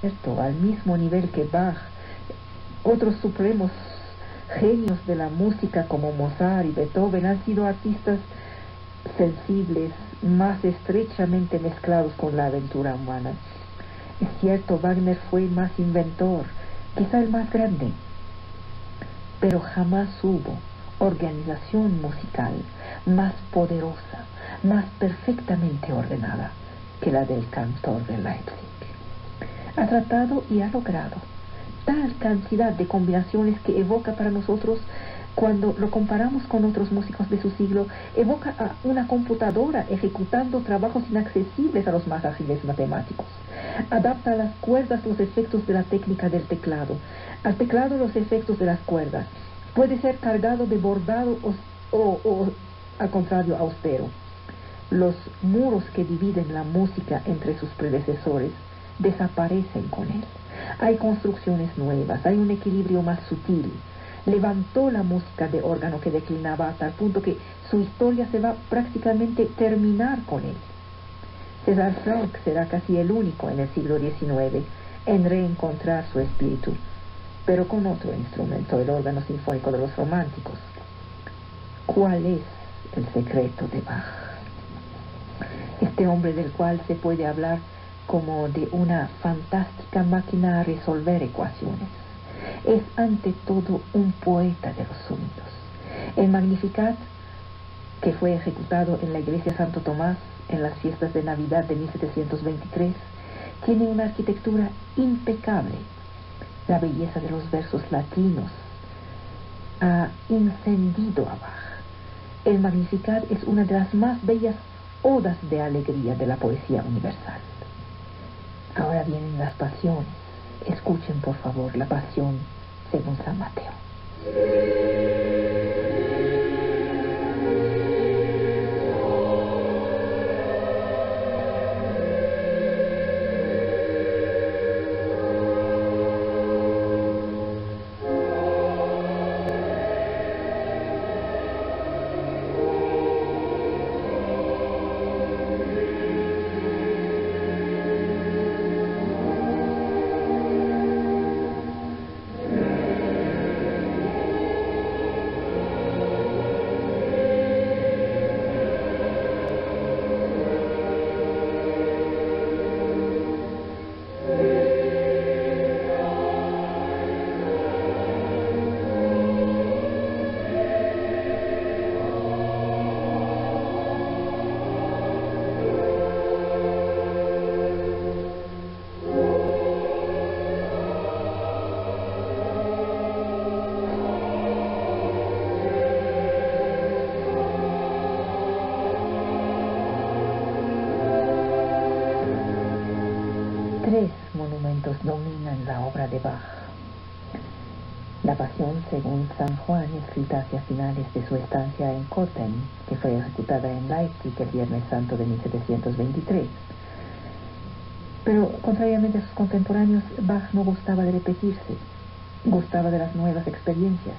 cierto, al mismo nivel que Bach, otros supremos genios de la música como Mozart y Beethoven han sido artistas sensibles, más estrechamente mezclados con la aventura humana. Es cierto, Wagner fue más inventor, quizá el más grande, pero jamás hubo organización musical más poderosa, más perfectamente ordenada que la del cantor de Leipzig. Ha tratado y ha logrado tal cantidad de combinaciones que evoca para nosotros, cuando lo comparamos con otros músicos de su siglo, evoca a una computadora ejecutando trabajos inaccesibles a los más ágiles matemáticos. Adapta a las cuerdas los efectos de la técnica del teclado, al teclado los efectos de las cuerdas. Puede ser cargado de bordado o al contrario, austero. Los muros que dividen la música entre sus predecesores desaparecen con él. Hay construcciones nuevas, hay un equilibrio más sutil. Levantó la música de órgano que declinaba a tal punto que su historia se va prácticamente terminar con él. César Franck será casi el único en el siglo XIX en reencontrar su espíritu, pero con otro instrumento, el órgano sinfónico de los románticos. ¿Cuál es el secreto de Bach? Este hombre del cual se puede hablar como de una fantástica máquina a resolver ecuaciones, es ante todo un poeta de los sonidos. El Magnificat, que fue ejecutado en la iglesia Santo Tomás en las fiestas de Navidad de 1723, tiene una arquitectura impecable. La belleza de los versos latinos ha encendido a Bach. El Magnificat es una de las más bellas odas de alegría de la poesía universal. Ahora vienen las pasiones. Escuchen, por favor, la pasión según San Mateo. Tres monumentos dominan la obra de Bach. La Pasión según San Juan, escrita hacia finales de su estancia en Cotten, que fue ejecutada en Leipzig el Viernes Santo de 1723. Pero, contrariamente a sus contemporáneos, Bach no gustaba de repetirse, gustaba de las nuevas experiencias.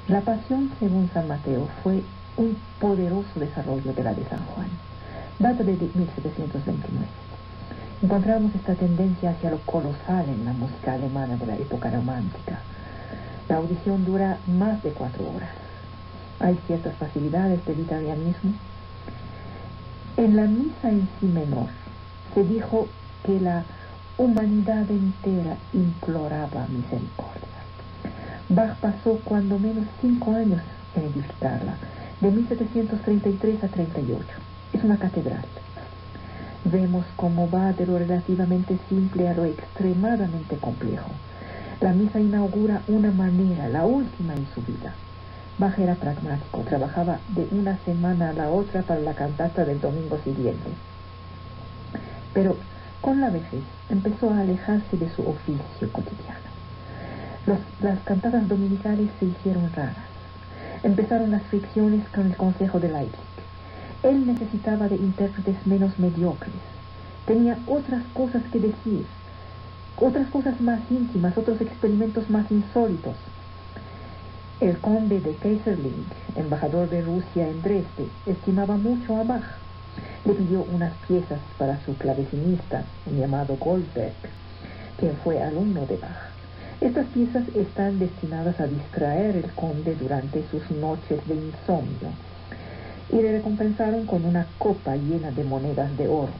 La Pasión según San Mateo fue un poderoso desarrollo de la de San Juan. Data de 1729. Encontramos esta tendencia hacia lo colosal en la música alemana de la época romántica. La audición dura más de 4 horas. Hay ciertas facilidades de italianismo. En la misa en si menor se dijo que la humanidad entera imploraba misericordia. Bach pasó cuando menos 5 años en edificarla, de 1733 a 38. Es una catedral. Vemos cómo va de lo relativamente simple a lo extremadamente complejo. La misa inaugura una manera, la última en su vida. Bach era pragmático, trabajaba de una semana a la otra para la cantata del domingo siguiente. Pero con la vejez empezó a alejarse de su oficio cotidiano. Las cantatas dominicales se hicieron raras. Empezaron las fricciones con el Consejo de Leipzig. Él necesitaba de intérpretes menos mediocres. Tenía otras cosas que decir, otras cosas más íntimas, otros experimentos más insólitos. El conde de Kaiserling, embajador de Rusia en Dresde, estimaba mucho a Bach. Le pidió unas piezas para su clavecinista, un llamado Goldberg. quien fue alumno de Bach. Estas piezas están destinadas a distraer al conde durante sus noches de insomnio y le recompensaron con una copa llena de monedas de oro.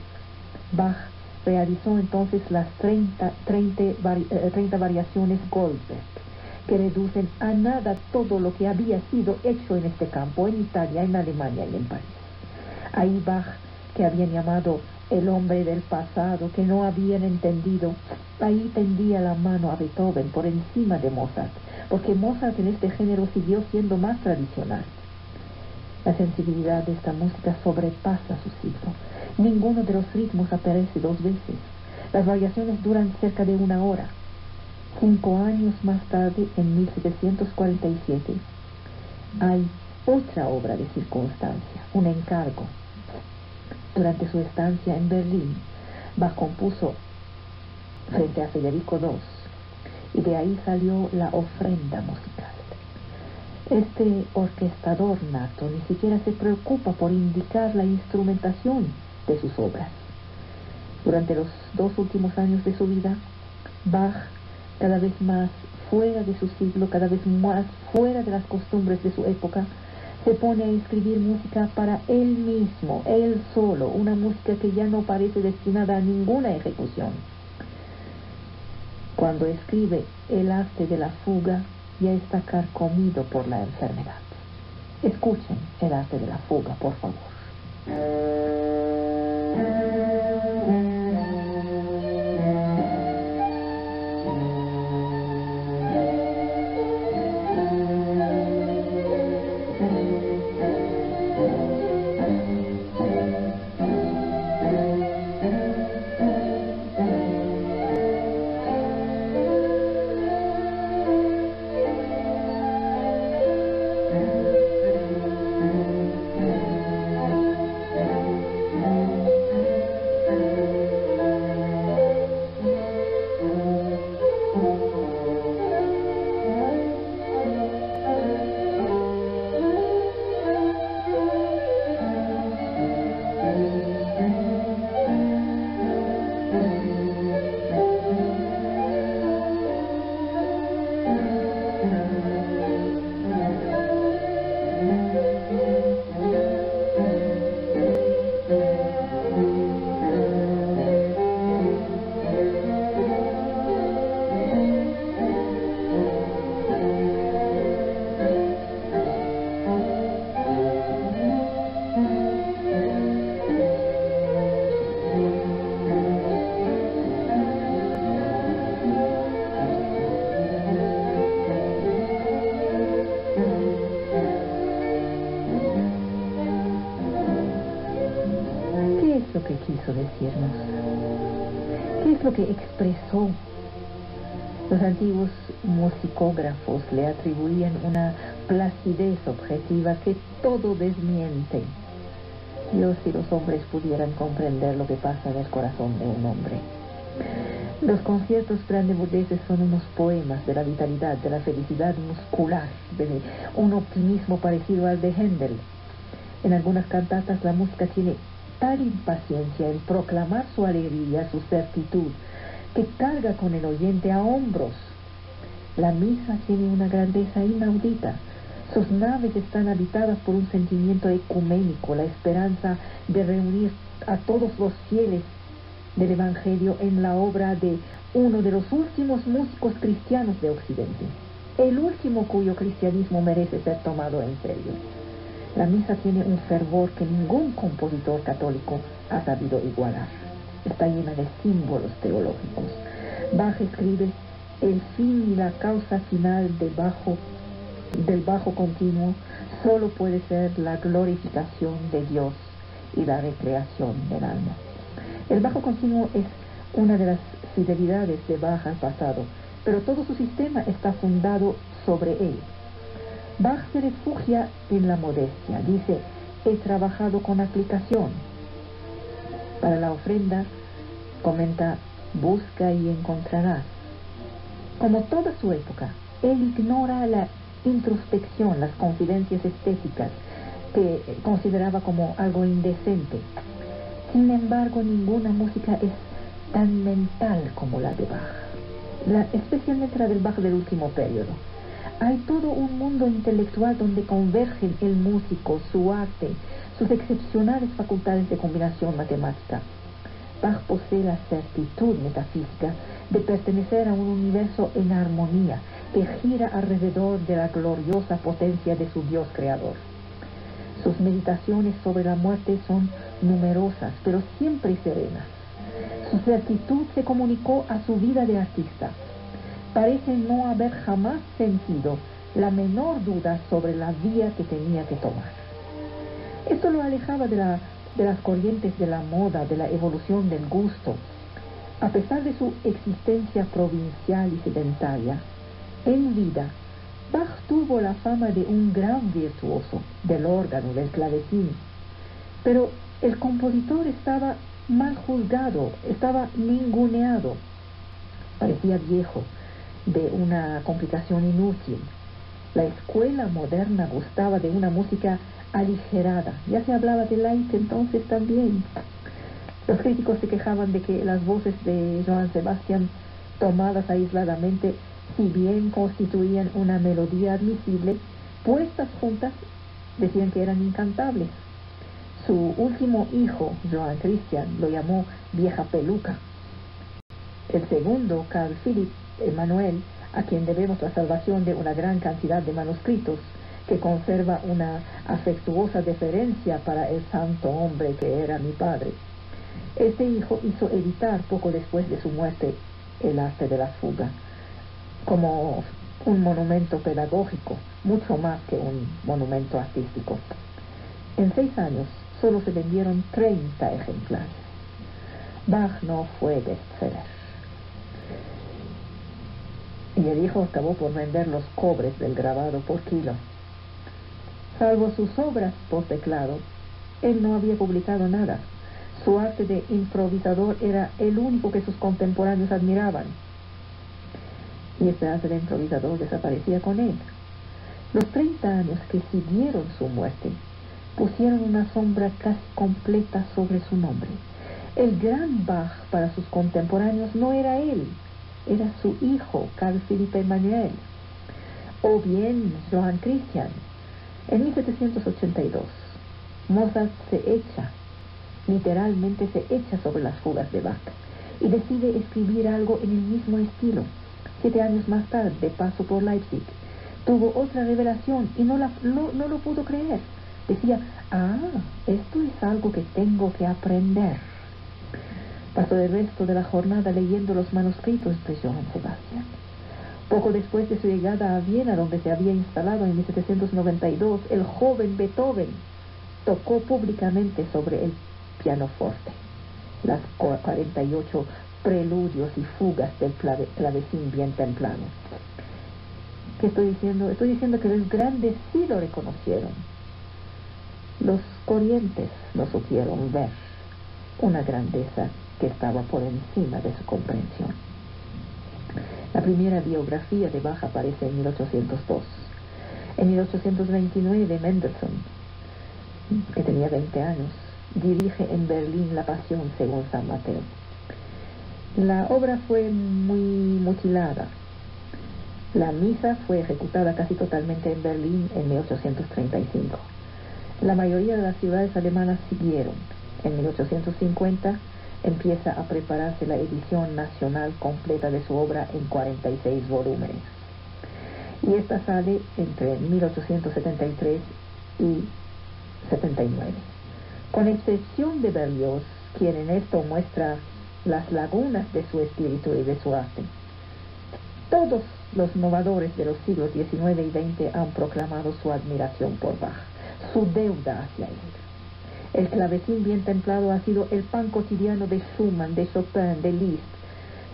Bach realizó entonces las 30 variaciones Goldberg, que reducen a nada todo lo que había sido hecho en este campo, en Italia, en Alemania y en París. Ahí Bach, que habían llamado el hombre del pasado, que no habían entendido, ahí tendía la mano a Beethoven por encima de Mozart, porque Mozart en este género siguió siendo más tradicional. La sensibilidad de esta música sobrepasa su siglo. Ninguno de los ritmos aparece dos veces. Las variaciones duran cerca de 1 hora. 5 años más tarde, en 1747, hay otra obra de circunstancia, un encargo. Durante su estancia en Berlín, Bach compuso frente a Federico II, y de ahí salió la ofrenda musical. Este orquestador nato ni siquiera se preocupa por indicar la instrumentación de sus obras. Durante los 2 últimos años de su vida, Bach, cada vez más fuera de su siglo, cada vez más fuera de las costumbres de su época, se pone a escribir música para él mismo, él solo, una música que ya no parece destinada a ninguna ejecución. Cuando escribe El arte de la fuga, ya está carcomido por la enfermedad. Escuchen El arte de la fuga, por favor. ¿Qué quiso decirnos? ¿Qué es lo que expresó? Los antiguos musicógrafos le atribuían una placidez objetiva que todo desmiente. Dios y los hombres pudieran comprender lo que pasa en el corazón de un hombre. Los conciertos brandeburgueses son unos poemas de la vitalidad, de la felicidad muscular, de un optimismo parecido al de Händel. En algunas cantatas la música tiene tal impaciencia en proclamar su alegría, su certitud, que carga con el oyente a hombros. La misa tiene una grandeza inaudita. Sus naves están habitadas por un sentimiento ecuménico, la esperanza de reunir a todos los fieles del Evangelio en la obra de uno de los últimos músicos cristianos de Occidente, el último cuyo cristianismo merece ser tomado en serio. La misa tiene un fervor que ningún compositor católico ha sabido igualar. Está llena de símbolos teológicos. Bach escribe: el fin y la causa final del bajo continuo solo puede ser la glorificación de Dios y la recreación del alma. El bajo continuo es una de las fidelidades de Bach al pasado, pero todo su sistema está fundado sobre él. Bach se refugia en la modestia. Dice: he trabajado con aplicación. Para la ofrenda, comenta: busca y encontrarás. Como toda su época, él ignora la introspección, las confidencias estéticas, que consideraba como algo indecente. Sin embargo, ninguna música es tan mental como la de Bach, especialmente la del Bach del último periodo. Hay todo un mundo intelectual donde convergen el músico, su arte, sus excepcionales facultades de combinación matemática. Bach posee la certitud metafísica de pertenecer a un universo en armonía que gira alrededor de la gloriosa potencia de su Dios creador. Sus meditaciones sobre la muerte son numerosas, pero siempre serenas. Su certitud se comunicó a su vida de artista. Parece no haber jamás sentido la menor duda sobre la vía que tenía que tomar. Esto lo alejaba de las corrientes de la moda, de la evolución del gusto. A pesar de su existencia provincial y sedentaria, en vida, Bach tuvo la fama de un gran virtuoso del órgano, del clavecín. Pero el compositor estaba mal juzgado, estaba ninguneado. Parecía viejo, de una complicación inútil. La escuela moderna gustaba de una música aligerada. Ya se hablaba de Light entonces también. Los críticos se quejaban de que las voces de Johann Sebastian, tomadas aisladamente, si bien constituían una melodía admisible, puestas juntas, decían que eran incantables. Su último hijo, Johann Christian, lo llamó vieja peluca. El segundo, Carl Philipp Emanuel, a quien debemos la salvación de una gran cantidad de manuscritos, que conserva una afectuosa deferencia para el santo hombre que era mi padre. Este hijo hizo editar poco después de su muerte el arte de la fuga, como un monumento pedagógico, mucho más que un monumento artístico. En 6 años solo se vendieron 30 ejemplares. Bach no fue bestseller. Y el hijo acabó por vender los cobres del grabado por kilo. Salvo sus obras por teclado, él no había publicado nada. Su arte de improvisador era el único que sus contemporáneos admiraban. Y este arte de improvisador desaparecía con él. Los 30 años que siguieron su muerte pusieron una sombra casi completa sobre su nombre. El gran Bach para sus contemporáneos no era él, era su hijo, Carl Philipp Emanuel, o bien Johann Christian. En 1782, Mozart literalmente se echa sobre las fugas de Bach y decide escribir algo en el mismo estilo. 7 años más tarde, de paso por Leipzig, tuvo otra revelación y no lo pudo creer. Decía, esto es algo que tengo que aprender. Pasó el resto de la jornada leyendo los manuscritos de Johann Sebastian. Poco después de su llegada a Viena, donde se había instalado en 1792, el joven Beethoven tocó públicamente sobre el pianoforte las 48 preludios y fugas del clavecín bien templado. ¿Qué estoy diciendo? Estoy diciendo que los grandes sí lo reconocieron. Los corrientes no supieron ver una grandeza que estaba por encima de su comprensión. La primera biografía de Bach aparece en 1802. En 1829, Mendelssohn, que tenía 20 años, dirige en Berlín La Pasión según San Mateo. La obra fue muy mutilada. La misa fue ejecutada casi totalmente en Berlín en 1835. La mayoría de las ciudades alemanas siguieron. En 1850 empieza a prepararse la edición nacional completa de su obra en 46 volúmenes. Y esta sale entre 1873 y 79. Con excepción de Berlioz, quien en esto muestra las lagunas de su espíritu y de su arte. Todos los novadores de los siglos XIX y XX han proclamado su admiración por Bach, su deuda hacia él. El clavecín bien templado ha sido el pan cotidiano de Schumann, de Chopin, de Liszt.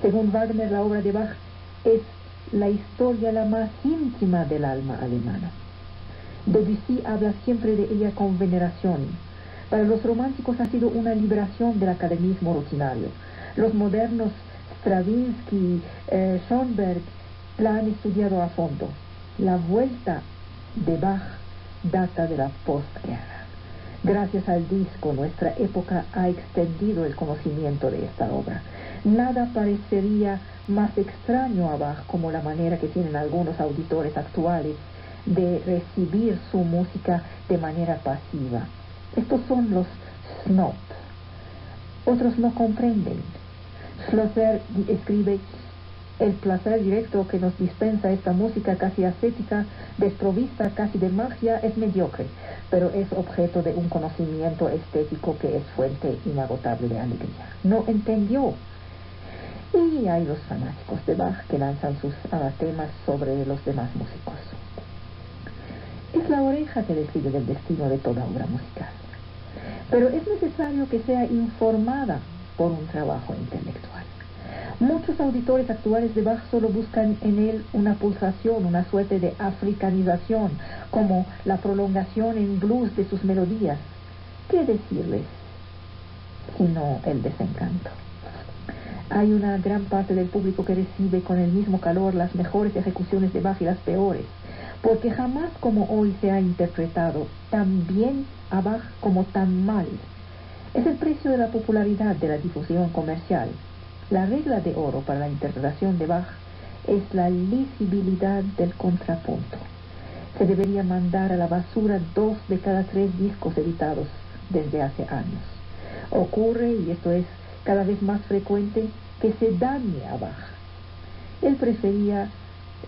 Según Wagner, la obra de Bach es la historia la más íntima del alma alemana. Debussy habla siempre de ella con veneración. Para los románticos ha sido una liberación del academismo rutinario. Los modernos Stravinsky, Schoenberg la han estudiado a fondo. La vuelta de Bach data de la postguerra. Gracias al disco, nuestra época ha extendido el conocimiento de esta obra. Nada parecería más extraño a Bach como la manera que tienen algunos auditores actuales de recibir su música de manera pasiva. Estos son los snob. Otros no comprenden. Schlosser escribe: el placer directo que nos dispensa esta música casi ascética, desprovista casi de magia, es mediocre, pero es objeto de un conocimiento estético que es fuente inagotable de alegría. No entendió. Y hay los fanáticos de Bach que lanzan sus anatemas sobre los demás músicos. Es la oreja que decide del destino de toda obra musical, pero es necesario que sea informada por un trabajo intelectual. Muchos auditores actuales de Bach solo buscan en él una pulsación, una suerte de africanización, como la prolongación en blues de sus melodías. ¿Qué decirles sino el desencanto? Hay una gran parte del público que recibe con el mismo calor las mejores ejecuciones de Bach y las peores, porque jamás como hoy se ha interpretado tan bien a Bach como tan mal. Es el precio de la popularidad, de la difusión comercial. La regla de oro para la interpretación de Bach es la lisibilidad del contrapunto. Se debería mandar a la basura 2 de cada 3 discos editados desde hace años. Ocurre, y esto es cada vez más frecuente, que se dañe a Bach. Él prefería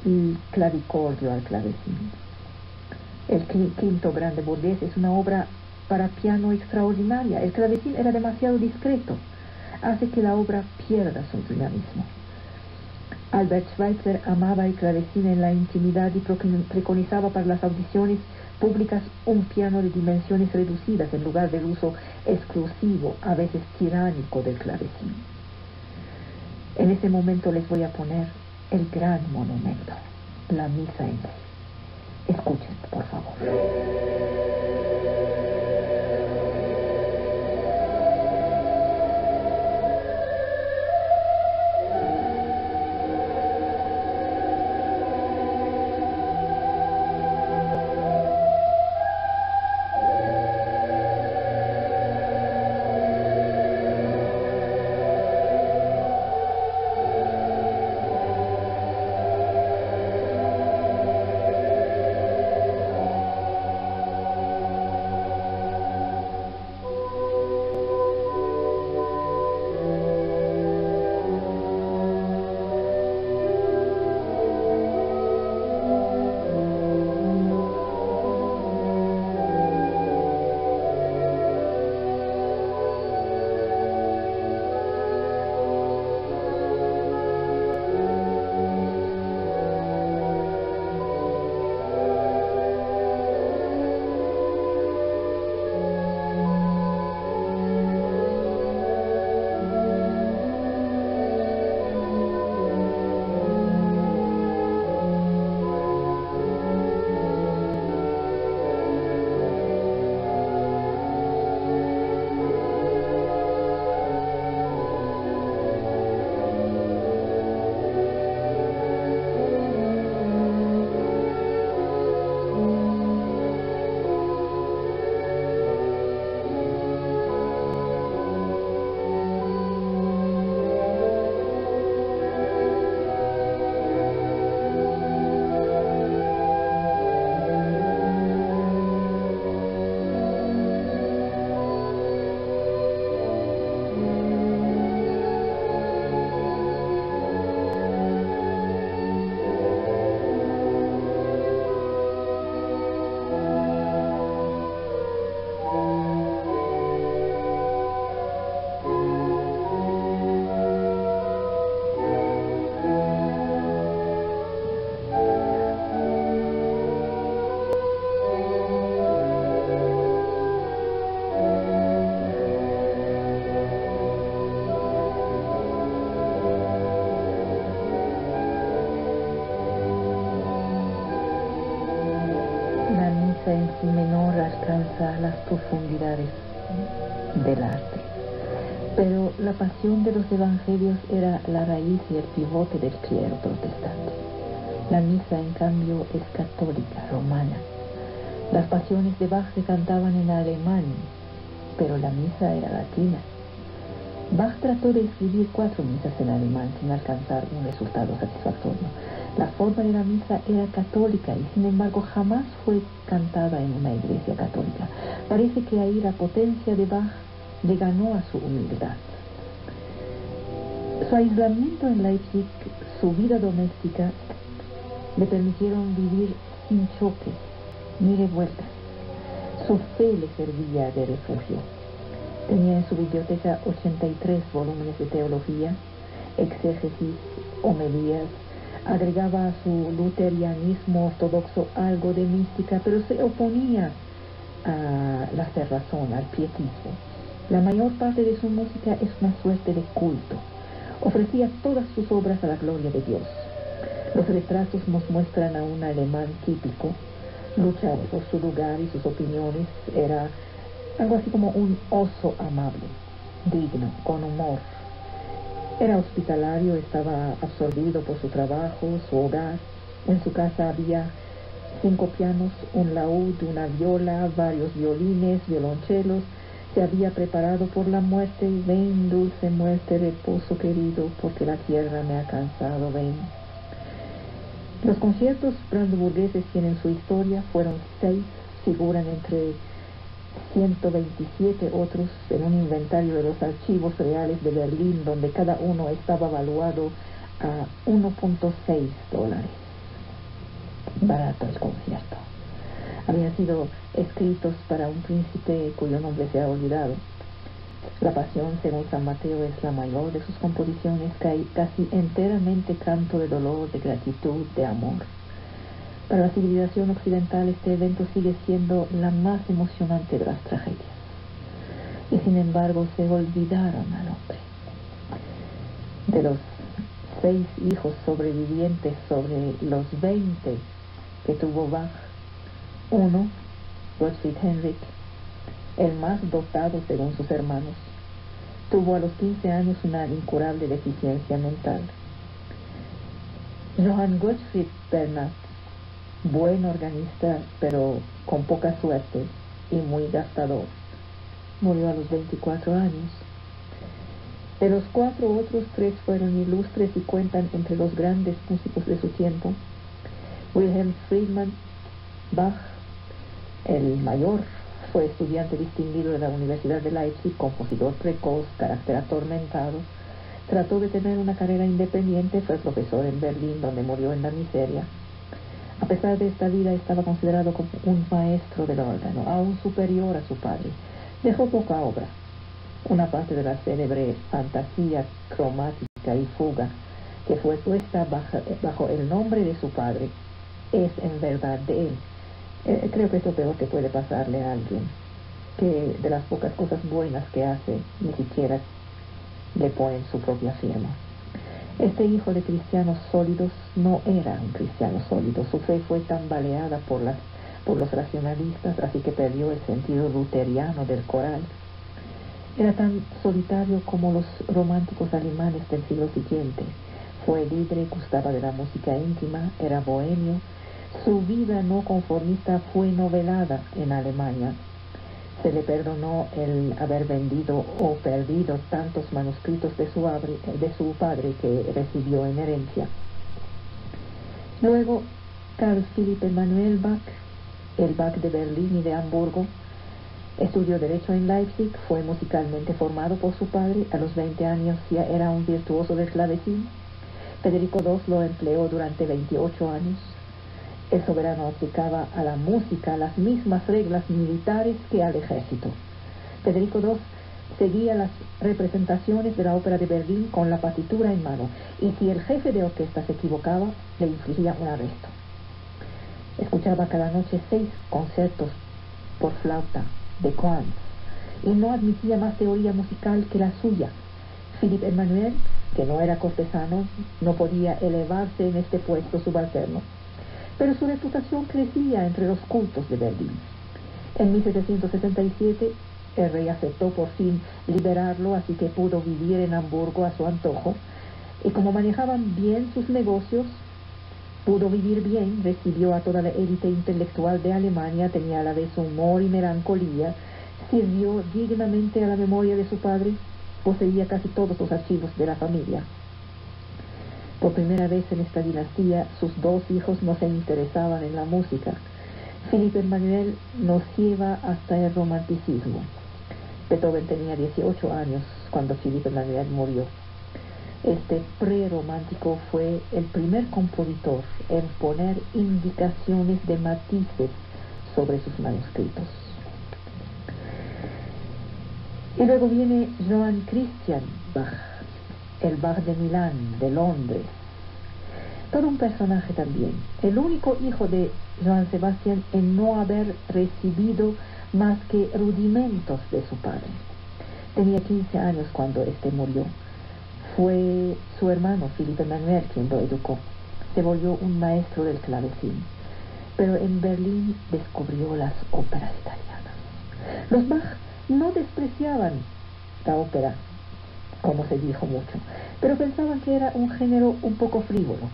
el clavicordio al clavecín. El quinto grande burgués es una obra para piano extraordinaria. El clavecín era demasiado discreto, hace que la obra pierda su dinamismo. Albert Schweitzer amaba el clavecín en la intimidad y preconizaba para las audiciones públicas un piano de dimensiones reducidas en lugar del uso exclusivo, a veces tiránico, del clavecín. En ese momento les voy a poner el gran monumento, la misa en sí. Escuchen, por favor. En si menor alcanza las profundidades del arte, pero la pasión de los evangelios era la raíz y el pivote del clero protestante. La misa, en cambio, es católica, romana. Las pasiones de Bach se cantaban en alemán, pero la misa era latina. Bach trató de escribir 4 misas en alemán sin alcanzar un resultado satisfactorio. La forma de la misa era católica y sin embargo jamás fue cantada en una iglesia católica. Parece que ahí la potencia de Bach le ganó a su humildad. Su aislamiento en Leipzig, su vida doméstica, le permitieron vivir sin choques ni revueltas. Su fe le servía de refugio. Tenía en su biblioteca 83 volúmenes de teología, exégesis, homilías. Agregaba a su luterianismo ortodoxo algo de mística, pero se oponía a la cerrazón, al pietismo. La mayor parte de su música es una suerte de culto. Ofrecía todas sus obras a la gloria de Dios. Los retratos nos muestran a un alemán típico. Luchaba por su lugar y sus opiniones. Era algo así como un oso amable, digno, con humor. Era hospitalario, estaba absorbido por su trabajo, su hogar. En su casa había 5 pianos, un laúd, una viola, varios violines, violonchelos. Se había preparado por la muerte. Ven, dulce muerte, reposo querido, porque la tierra me ha cansado, ven. Los conciertos brandeburgueses tienen su historia, fueron 6, figuran entre 127 otros en un inventario de los archivos reales de Berlín, donde cada uno estaba valuado a $1.6. Barato el concierto. Habían sido escritos para un príncipe cuyo nombre se ha olvidado. La Pasión, según San Mateo, es la mayor de sus composiciones, casi enteramente canto de dolor, de gratitud, de amor. Para la civilización occidental este evento sigue siendo la más emocionante de las tragedias. Y sin embargo se olvidaron al hombre. De los 6 hijos sobrevivientes sobre los 20 que tuvo Bach, uno, Gottfried Henrik, el más dotado según sus hermanos, tuvo a los 15 años una incurable deficiencia mental. Johann Gottfried Bernhard, buen organista, pero con poca suerte y muy gastador, murió a los 24 años. De los 4 otros, 3 fueron ilustres y cuentan entre los grandes músicos de su tiempo. Wilhelm Friedman Bach, el mayor, fue estudiante distinguido de la Universidad de Leipzig, compositor precoz, carácter atormentado. Trató de tener una carrera independiente, fue profesor en Berlín, donde murió en la miseria. A pesar de esta vida, estaba considerado como un maestro del órgano, aún superior a su padre. Dejó poca obra. Una parte de la célebre Fantasía cromática y fuga, que fue puesta bajo el nombre de su padre, es en verdad de él. Creo que es lo peor que puede pasarle a alguien, que de las pocas cosas buenas que hace, ni siquiera le ponen su propia firma. Este hijo de cristianos sólidos no era un cristiano sólido. Su fe fue tambaleada por los racionalistas, así que perdió el sentido luteriano del coral. Era tan solitario como los románticos alemanes del siglo siguiente. Fue libre, gustaba de la música íntima, era bohemio. Su vida no conformista fue novelada en Alemania. Se le perdonó el haber vendido o perdido tantos manuscritos de su padre que recibió en herencia. Luego, Carl Philipp Emanuel Bach, el Bach de Berlín y de Hamburgo, estudió Derecho en Leipzig, fue musicalmente formado por su padre. A los 20 años ya era un virtuoso del clavecín. Federico II lo empleó durante 28 años. El soberano aplicaba a la música las mismas reglas militares que al ejército. Federico II seguía las representaciones de la ópera de Berlín con la partitura en mano, y si el jefe de orquesta se equivocaba, le infligía un arresto. Escuchaba cada noche 6 conciertos por flauta de Quantz, y no admitía más teoría musical que la suya. Philipp Emanuel, que no era cortesano, no podía elevarse en este puesto subalterno, pero su reputación crecía entre los cultos de Berlín. En 1767, el rey aceptó por fin liberarlo, así que pudo vivir en Hamburgo a su antojo, y como manejaban bien sus negocios, pudo vivir bien. Recibió a toda la élite intelectual de Alemania, tenía a la vez humor y melancolía, sirvió dignamente a la memoria de su padre. poseía casi todos los archivos de la familia. Por primera vez en esta dinastía, sus dos hijos no se interesaban en la música. Philipp Emanuel nos lleva hasta el romanticismo. Beethoven tenía 18 años cuando Philipp Emanuel murió. Este prerromántico fue el primer compositor en poner indicaciones de matices sobre sus manuscritos. Y luego viene Johann Christian Bach, el Bach de Milán, de Londres. Todo un personaje también. El único hijo de Johann Sebastian en no haber recibido más que rudimentos de su padre. Tenía 15 años cuando este murió. Fue su hermano Philipp Emanuel quien lo educó. Se volvió un maestro del clavecín. Pero en Berlín descubrió las óperas italianas. Los Bach no despreciaban la ópera, como se dijo mucho, pero pensaban que era un género un poco frívolo.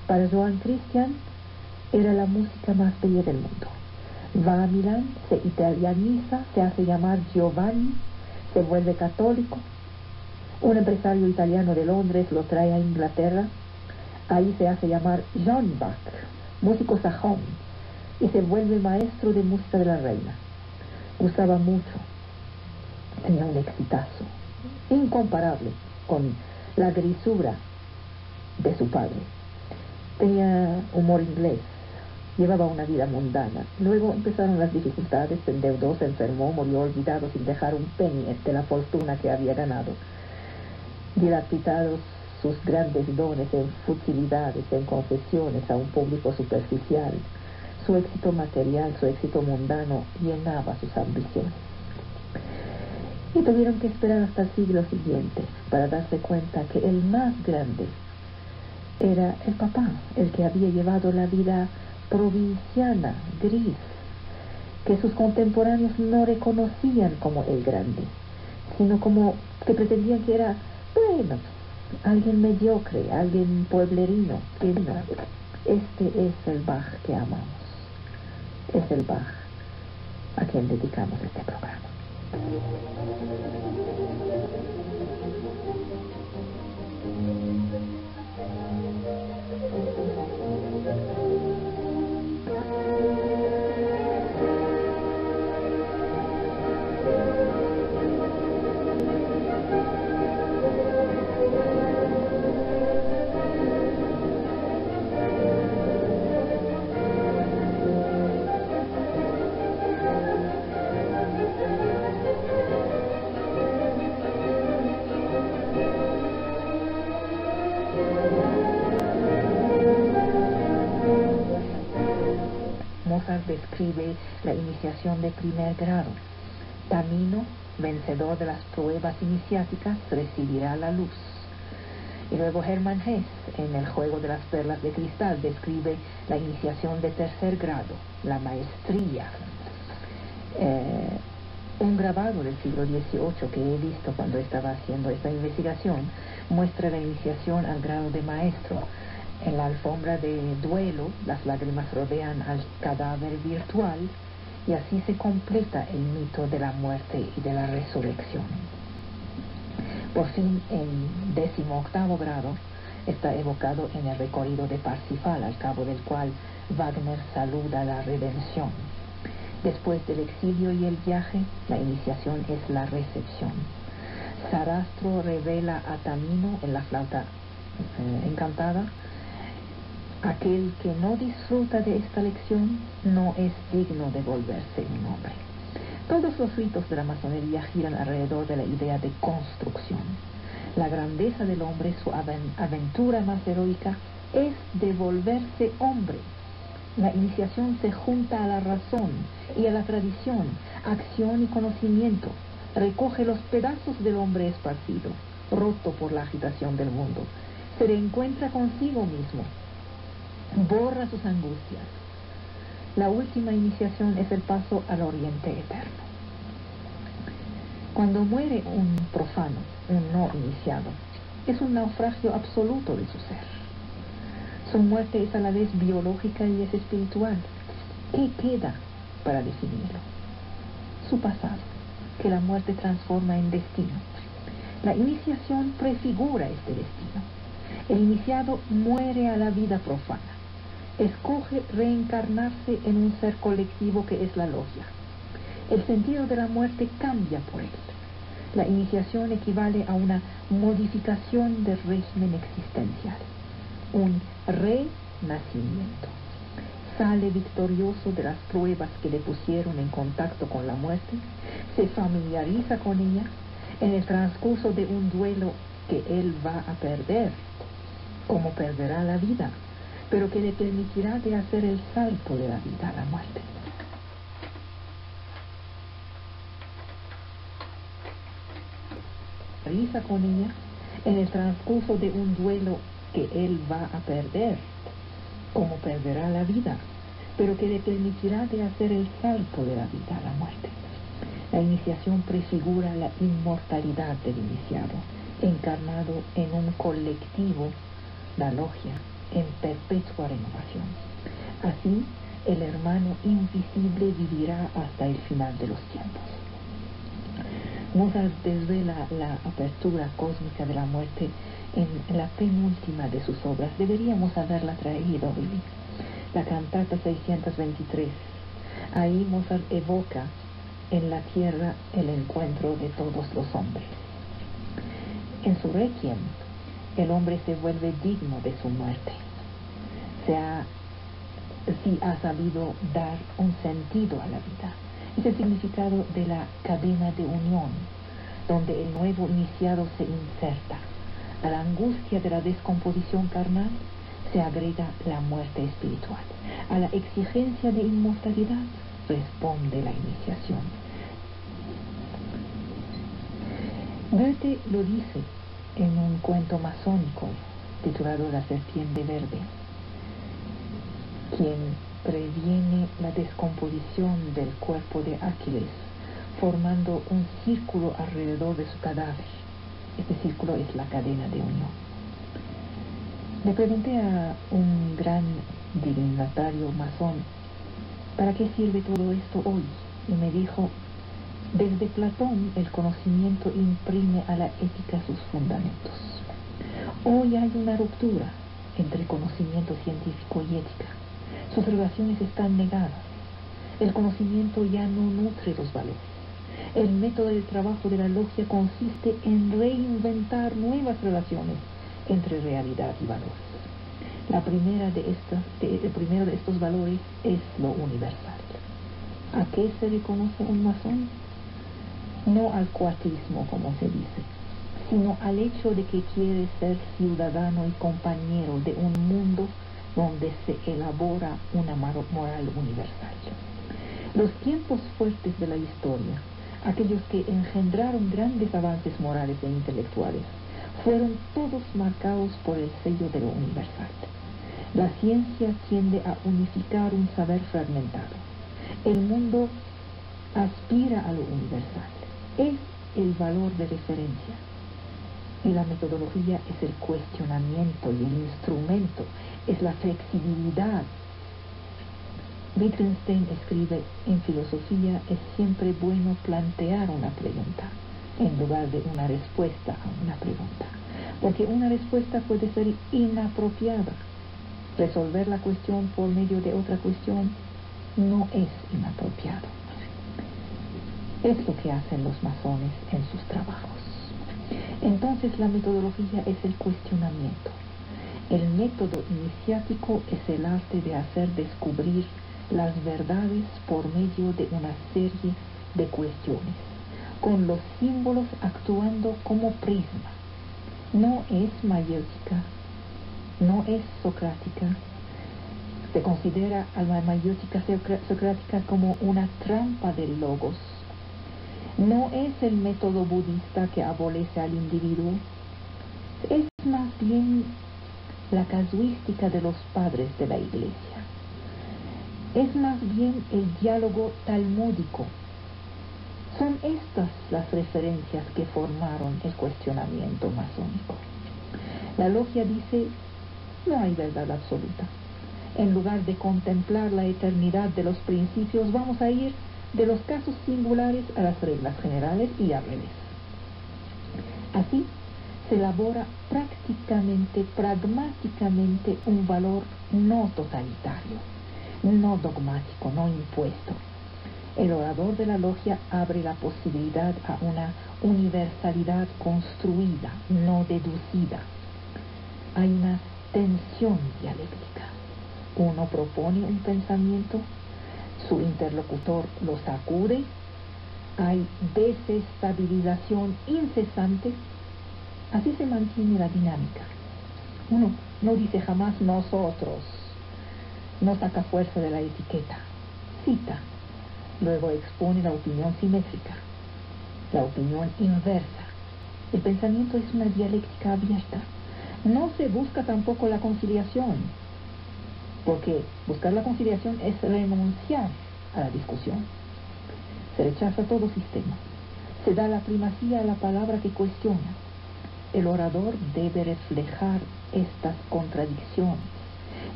Para Johann Christian era la música más bella del mundo. Va a Milán, se italianiza, se hace llamar Giovanni, se vuelve católico. Un empresario italiano de Londres lo trae a Inglaterra. Ahí se hace llamar John Bach, músico sajón, y se vuelve maestro de música de la reina. Gustaba mucho. Tenía un exitazo incomparable con la grisura de su padre. Tenía humor inglés, llevaba una vida mundana. Luego empezaron las dificultades, se endeudó, se enfermó, murió olvidado sin dejar un penny de la fortuna que había ganado. Dilapidados sus grandes dones en futilidades, en confesiones a un público superficial. Su éxito material, su éxito mundano llenaba sus ambiciones. Y tuvieron que esperar hasta el siglo siguiente para darse cuenta que el más grande era el papá, el que había llevado la vida provinciana, gris, que sus contemporáneos no reconocían como el grande, sino como que pretendían que era, bueno, alguien mediocre, alguien pueblerino, que no. Este es el Bach que amamos. Es el Bach a quien dedicamos este programa. Mozart describe la iniciación de primer grado. Tamino, vencedor de las pruebas iniciáticas, recibirá la luz. Y luego Hermann Hesse, en El juego de las perlas de cristal, describe la iniciación de tercer grado, la maestría. Un grabado del siglo XVIII que he visto cuando estaba haciendo esta investigación muestra la iniciación al grado de maestro. En la alfombra de duelo, las lágrimas rodean al cadáver virtual y así se completa el mito de la muerte y de la resurrección. Por fin, el 18º grado está evocado en el recorrido de Parsifal, al cabo del cual Wagner saluda la redención. Después del exilio y el viaje, la iniciación es la recepción. Sarastro revela a Tamino en la flauta encantada: aquel que no disfruta de esta lección no es digno de volverse un hombre. Todos los ritos de la masonería giran alrededor de la idea de construcción. La grandeza del hombre, su aventura más heroica, es de volverse hombre. La iniciación se junta a la razón y a la tradición, acción y conocimiento. Recoge los pedazos del hombre esparcido, roto por la agitación del mundo. Se reencuentra consigo mismo. Borra sus angustias. La última iniciación es el paso al oriente eterno. Cuando muere un profano, un no iniciado, es un naufragio absoluto de su ser. Su muerte es a la vez biológica y es espiritual. ¿Qué queda para definirlo? Su pasado, que la muerte transforma en destino. La iniciación prefigura este destino. El iniciado muere a la vida profana. Escoge reencarnarse en un ser colectivo que es la logia. El sentido de la muerte cambia por él. La iniciación equivale a una modificación del régimen existencial, un renacimiento. Sale victorioso de las pruebas que le pusieron en contacto con la muerte, se familiariza con ella en el transcurso de un duelo que él va a perder, como perderá la vida, pero que le permitirá de hacer el salto de la vida a la muerte. Realiza con ella en el transcurso de un duelo que él va a perder, como perderá la vida, pero que le permitirá de hacer el salto de la vida a la muerte. La iniciación prefigura la inmortalidad del iniciado, encarnado en un colectivo, la logia, en perpetua renovación. Así, el hermano invisible vivirá hasta el final de los tiempos. Mozart desvela la apertura cósmica de la muerte en la penúltima de sus obras. Deberíamos haberla traído hoy, la cantata 623. Ahí Mozart evoca en la tierra el encuentro de todos los hombres. En su Requiem, el hombre se vuelve digno de su muerte. Sí ha sabido dar un sentido a la vida. Es el significado de la cadena de unión, donde el nuevo iniciado se inserta. A la angustia de la descomposición carnal se agrega la muerte espiritual. A la exigencia de inmortalidad responde la iniciación. Goethe lo dice en un cuento masónico titulado La serpiente verde, quien previene la descomposición del cuerpo de Aquiles, formando un círculo alrededor de su cadáver. Este círculo es la cadena de unión. Le pregunté a un gran dignatario masón, ¿para qué sirve todo esto hoy? Y me dijo, desde Platón el conocimiento imprime a la ética sus fundamentos. Hoy hay una ruptura entre conocimiento científico y ética. Sus relaciones están negadas. El conocimiento ya no nutre los valores. El método de trabajo de la logia consiste en reinventar nuevas relaciones entre realidad y valores. El primero de estos valores es lo universal. ¿A qué se le conoce un masón? No al cuatismo, como se dice, sino al hecho de que quiere ser ciudadano y compañero de un mundo donde se elabora una moral universal. Los tiempos fuertes de la historia, aquellos que engendraron grandes avances morales e intelectuales, fueron todos marcados por el sello de lo universal. La ciencia tiende a unificar un saber fragmentado. El mundo aspira a lo universal. Es el valor de referencia. Y la metodología es el cuestionamiento y el instrumento es la flexibilidad. Wittgenstein escribe, en filosofía es siempre bueno plantear una pregunta en lugar de una respuesta a una pregunta, porque una respuesta puede ser inapropiada. Resolver la cuestión por medio de otra cuestión no es inapropiado. Es lo que hacen los masones en sus trabajos. Entonces la metodología es el cuestionamiento. El método iniciático es el arte de hacer descubrir las verdades por medio de una serie de cuestiones, con los símbolos actuando como prisma. No es mayéutica, no es socrática. Se considera a la mayéutica socrática como una trampa del logos. No es el método budista que abolece al individuo, es más bien la casuística de los padres de la Iglesia. Es más bien el diálogo talmúdico. Son estas las referencias que formaron el cuestionamiento masónico. La logia dice, no hay verdad absoluta. En lugar de contemplar la eternidad de los principios, vamos a ir de los casos singulares a las reglas generales y al revés. Así se elabora prácticamente, pragmáticamente, un valor no totalitario, no dogmático, no impuesto. El orador de la logia abre la posibilidad a una universalidad construida, no deducida. Hay una tensión dialéctica. Uno propone un pensamiento, su interlocutor lo sacude, hay desestabilización incesante. Así se mantiene la dinámica. Uno no dice jamás nosotros, no saca fuerza de la etiqueta, cita, luego expone la opinión simétrica, la opinión inversa. El pensamiento es una dialéctica abierta. No se busca tampoco la conciliación, porque buscar la conciliación es renunciar a la discusión. Se rechaza todo sistema. Se da la primacía a la palabra que cuestiona. El orador debe reflejar estas contradicciones,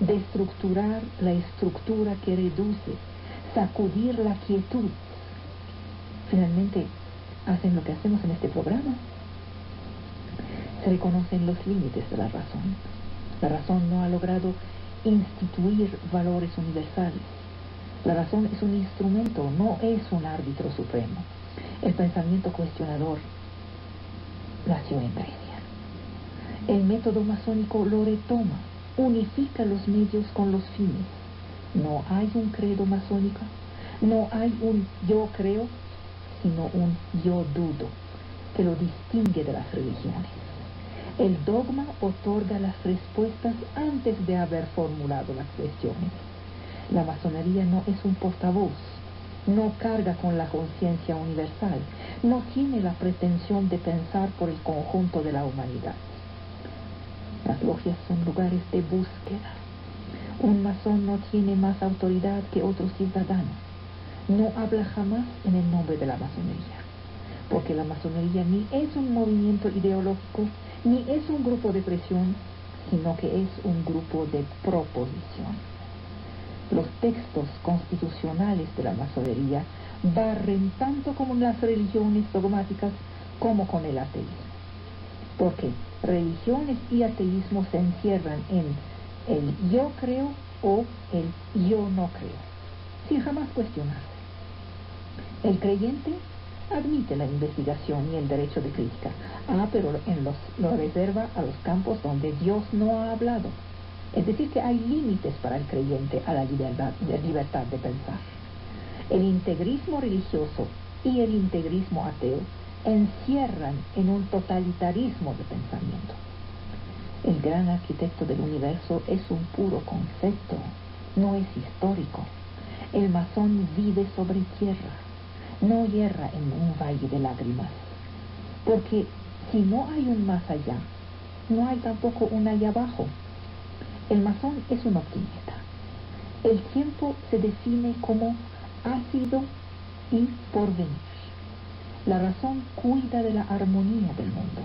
destructurar la estructura que reduce, sacudir la quietud. Finalmente, hacen lo que hacemos en este programa. Se reconocen los límites de la razón. La razón no ha logrado instituir valores universales. La razón es un instrumento, no es un árbitro supremo. El pensamiento cuestionador nació en Grecia. El método masónico lo retoma, unifica los medios con los fines. No hay un credo masónico, no hay un yo creo, sino un yo dudo, que lo distingue de las religiones. El dogma otorga las respuestas antes de haber formulado las cuestiones. La masonería no es un portavoz, no carga con la conciencia universal, no tiene la pretensión de pensar por el conjunto de la humanidad. Las logias son lugares de búsqueda. Un masón no tiene más autoridad que otro ciudadano. No habla jamás en el nombre de la masonería, porque la masonería ni es un movimiento ideológico, ni es un grupo de presión, sino que es un grupo de proposición. Los textos constitucionales de la masonería barren tanto con las religiones dogmáticas como con el ateísmo. Porque religiones y ateísmo se encierran en el yo creo o el yo no creo, sin jamás cuestionarse. El creyente admite la investigación y el derecho de crítica, pero lo reserva a los campos donde Dios no ha hablado. Es decir, que hay límites para el creyente a la libertad de pensar. El integrismo religioso y el integrismo ateo encierran en un totalitarismo de pensamiento. El gran arquitecto del universo es un puro concepto, no es histórico. El masón vive sobre tierra, no yerra en un valle de lágrimas, porque si no hay un más allá, no hay tampoco un allá abajo. El masón es un optimista. El tiempo se define como ha sido y por venir. La razón cuida de la armonía del mundo.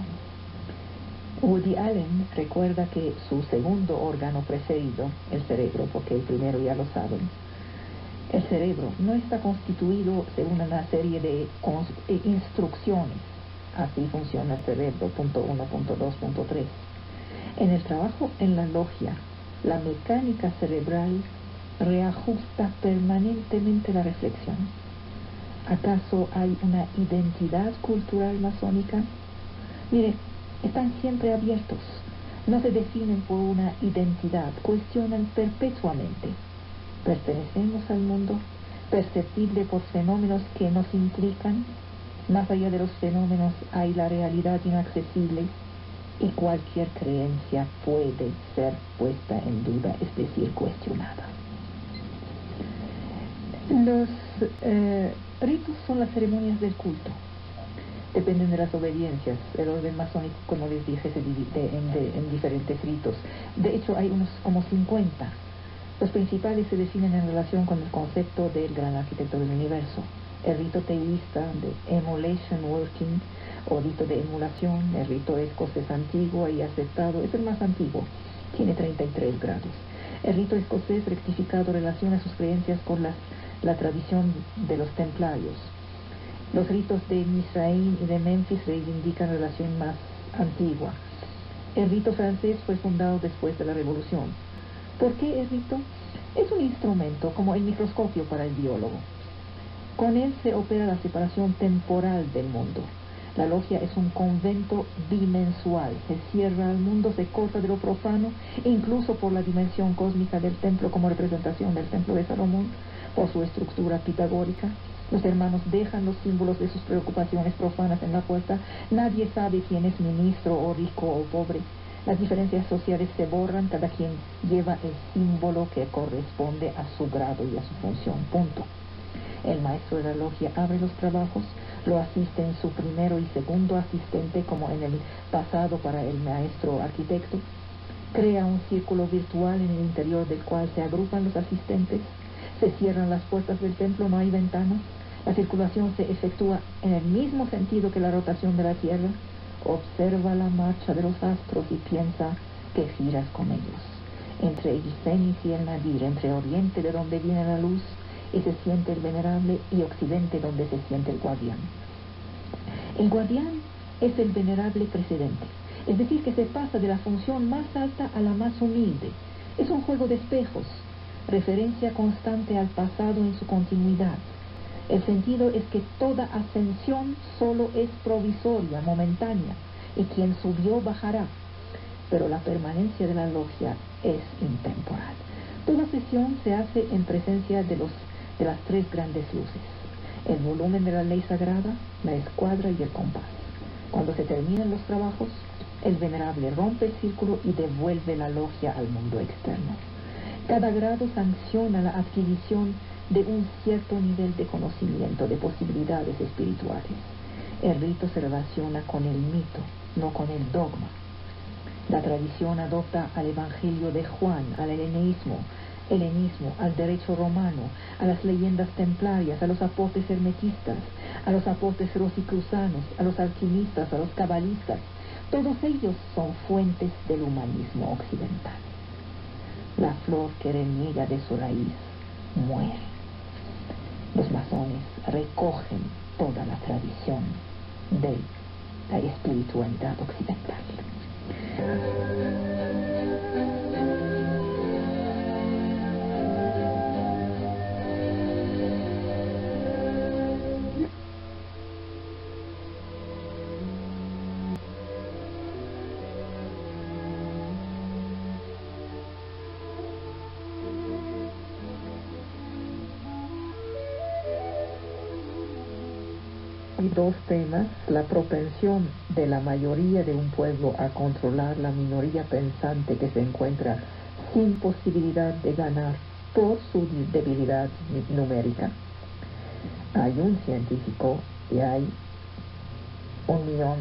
Woody Allen recuerda que su segundo órgano preferido, el cerebro, porque el primero ya lo saben, el cerebro no está constituido según una serie de instrucciones. Así funciona el cerebro, punto 1, punto 2, punto 3. En el trabajo en la logia, la mecánica cerebral reajusta permanentemente la reflexión. ¿Acaso hay una identidad cultural masónica? Mire, están siempre abiertos. No se definen por una identidad, cuestionan perpetuamente. ¿Pertenecemos al mundo, perceptible por fenómenos que nos implican? Más allá de los fenómenos hay la realidad inaccesible y cualquier creencia puede ser puesta en duda, es decir, cuestionada. Los ritos son las ceremonias del culto. Dependen de las obediencias. El orden masónico, como les dije, se divide en diferentes ritos. De hecho, hay unos como 50. Los principales se definen en relación con el concepto del gran arquitecto del universo. El rito teísta de emulation working, o rito de emulación, el rito escocés antiguo y aceptado, es el más antiguo, tiene 33 grados. El rito escocés rectificado relaciona sus creencias con la tradición de los templarios. Los ritos de Misraim y de Memphis reivindican relación más antigua. El rito francés fue fundado después de la Revolución. ¿Por qué el rito? Es un instrumento como el microscopio para el biólogo. Con él se opera la separación temporal del mundo. La logia es un convento bimensual. Se cierra al mundo, se corta de lo profano, incluso por la dimensión cósmica del templo como representación del templo de Salomón, por su estructura pitagórica. Los hermanos dejan los símbolos de sus preocupaciones profanas en la puerta. Nadie sabe quién es ministro o rico o pobre. Las diferencias sociales se borran, cada quien lleva el símbolo que corresponde a su grado y a su función, punto. El maestro de la logia abre los trabajos, lo asisten su primero y segundo asistente, como en el pasado para el maestro arquitecto, crea un círculo virtual en el interior del cual se agrupan los asistentes, se cierran las puertas del templo, no hay ventanas, la circulación se efectúa en el mismo sentido que la rotación de la Tierra. Observa la marcha de los astros y piensa que giras con ellos. Entre el Cenit y el Nadir, entre Oriente, de donde viene la luz, y se siente el venerable, y Occidente, donde se siente el guardián. El guardián es el venerable precedente, es decir, que se pasa de la función más alta a la más humilde. Es un juego de espejos, referencia constante al pasado en su continuidad. El sentido es que toda ascensión solo es provisoria, momentánea, y quien subió bajará, pero la permanencia de la logia es intemporal. Toda sesión se hace en presencia de las tres grandes luces: el volumen de la ley sagrada, la escuadra y el compás. Cuando se terminan los trabajos, el venerable rompe el círculo y devuelve la logia al mundo externo. Cada grado sanciona la adquisición de un cierto nivel de conocimiento, de posibilidades espirituales. El rito se relaciona con el mito, no con el dogma. La tradición adopta al Evangelio de Juan, al helenismo, al derecho romano, a las leyendas templarias, a los aportes hermetistas, a los aportes rosicruzanos, a los alquimistas, a los cabalistas. Todos ellos son fuentes del humanismo occidental. La flor que reniega de su raíz muere. Los masones recogen toda la tradición de la espiritualidad occidental. Hay dos temas: la propensión de la mayoría de un pueblo a controlar la minoría pensante que se encuentra sin posibilidad de ganar por su debilidad numérica. Hay un científico y hay 1.000.000